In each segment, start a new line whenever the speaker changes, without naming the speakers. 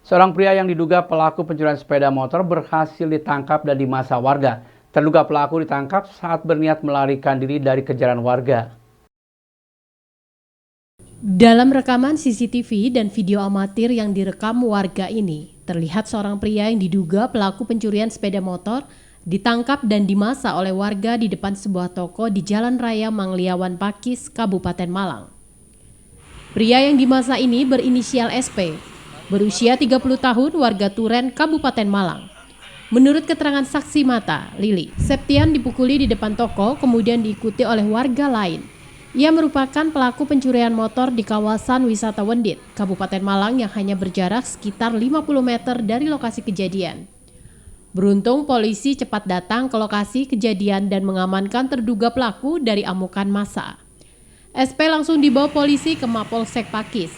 Seorang pria yang diduga pelaku pencurian sepeda motor berhasil ditangkap dan dimasa warga. Terduga pelaku ditangkap saat berniat melarikan diri dari kejaran warga.
Dalam rekaman CCTV dan video amatir yang direkam warga ini, terlihat seorang pria yang diduga pelaku pencurian sepeda motor ditangkap dan dimasa oleh warga di depan sebuah toko di Jalan Raya Mangliawan Pakis, Kabupaten Malang. Pria yang dimasa ini berinisial SP, berusia 30 tahun, warga Turen, Kabupaten Malang. Menurut keterangan saksi mata, Lili, Septian dipukuli di depan toko kemudian diikuti oleh warga lain. Ia merupakan pelaku pencurian motor di kawasan wisata Wendit, Kabupaten Malang yang hanya berjarak sekitar 50 meter dari lokasi kejadian. Beruntung polisi cepat datang ke lokasi kejadian dan mengamankan terduga pelaku dari amukan massa. SP langsung dibawa polisi ke Mapolsek Pakis.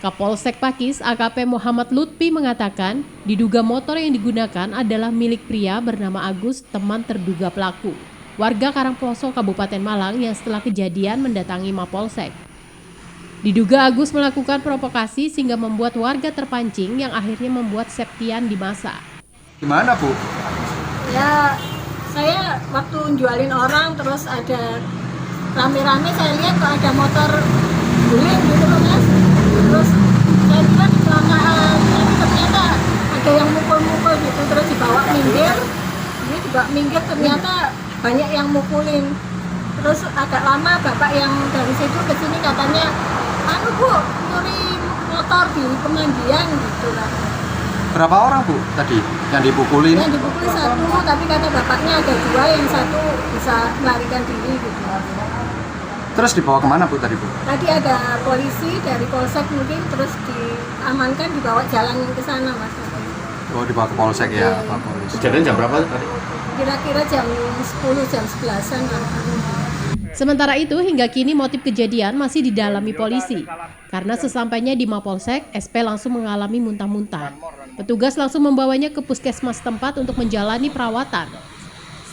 Kapolsek Pakis AKP Muhammad Lutfi mengatakan diduga motor yang digunakan adalah milik pria bernama Agus, teman terduga pelaku, warga Karangploso Kabupaten Malang yang setelah kejadian mendatangi Mapolsek. Diduga Agus melakukan provokasi sehingga membuat warga terpancing yang akhirnya membuat Septian dimasa.
Gimana, Bu?
Ya, saya waktu jualin orang terus ada rame-rame, saya lihat kok ada motor guling gitu loh, Mas. Terus saya kira kecelakaan, tapi ternyata ada yang mukul-mukul gitu, terus dibawa minggir. Ini dibawa minggir, ternyata banyak yang mukulin. Terus agak lama bapak yang dari situ ke sini katanya, "Anu Bu, nyuri motor di pemandian," gitu lah.
Berapa orang, Bu, tadi yang dipukulin?
Yang dipukuli satu, tapi kata bapaknya ada dua, yang satu bisa melarikan diri gitu.
Terus dibawa kemana, Bu, tadi, Bu?
Tadi ada polisi dari polsek mungkin, terus diamankan, dibawa jalan ke sana, Mas.
Oh, dibawa ke polsek ya, Pak Polisi.
Kejadian jam berapa tadi?
Kira-kira jam 10, jam 11-an lah.
Sementara itu, hingga kini motif kejadian masih didalami polisi. Karena sesampainya di Mapolsek, SP langsung mengalami muntah-muntah. Petugas langsung membawanya ke puskesmas tempat untuk menjalani perawatan.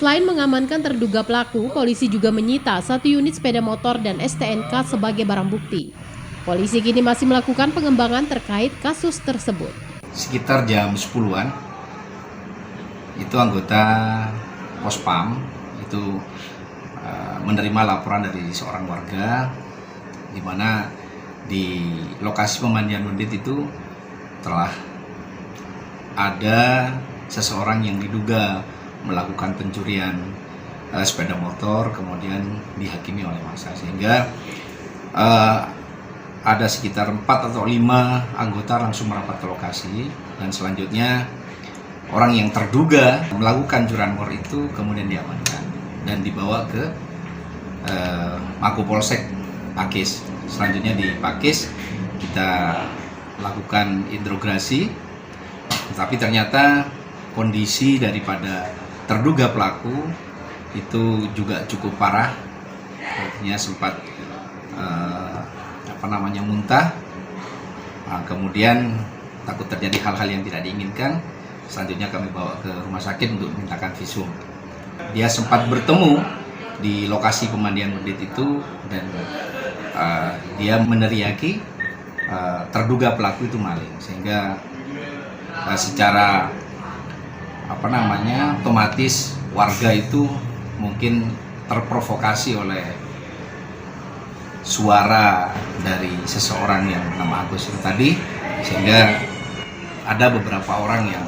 Selain mengamankan terduga pelaku, polisi juga menyita 1 unit sepeda motor dan STNK sebagai barang bukti. Polisi kini masih melakukan pengembangan terkait kasus tersebut.
Sekitar jam 10-an, itu anggota Pospam itu menerima laporan dari seorang warga di mana di lokasi pemandian Wendit itu telah ada seseorang yang diduga melakukan pencurian sepeda motor kemudian dihakimi oleh massa, sehingga ada sekitar 4 atau 5 anggota langsung merapat ke lokasi, dan selanjutnya orang yang terduga melakukan curanmor itu kemudian diamankan dan dibawa ke Mapolsek Pakis. Selanjutnya di Pakis kita lakukan interogasi, tapi ternyata kondisi daripada terduga pelaku itu juga cukup parah, artinya sempat muntah, kemudian takut terjadi hal-hal yang tidak diinginkan. Selanjutnya kami bawa ke rumah sakit untuk memintakan visum. Dia sempat bertemu di lokasi pemandian Wendit itu dan dia meneriaki terduga pelaku itu maling, sehingga secara otomatis warga itu mungkin terprovokasi oleh suara dari seseorang yang nama Agus itu tadi, sehingga ada beberapa orang yang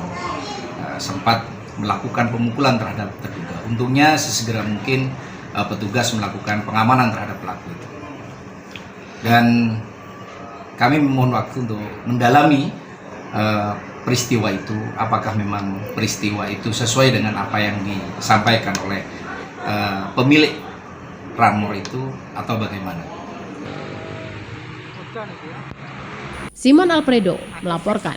sempat melakukan pemukulan terhadap terduga. Untungnya sesegera mungkin petugas melakukan pengamanan terhadap pelaku itu. Dan kami memohon waktu untuk mendalami peristiwa itu, apakah memang peristiwa itu sesuai dengan apa yang disampaikan oleh pemilik ramor itu atau bagaimana.
Simon Alfredo melaporkan.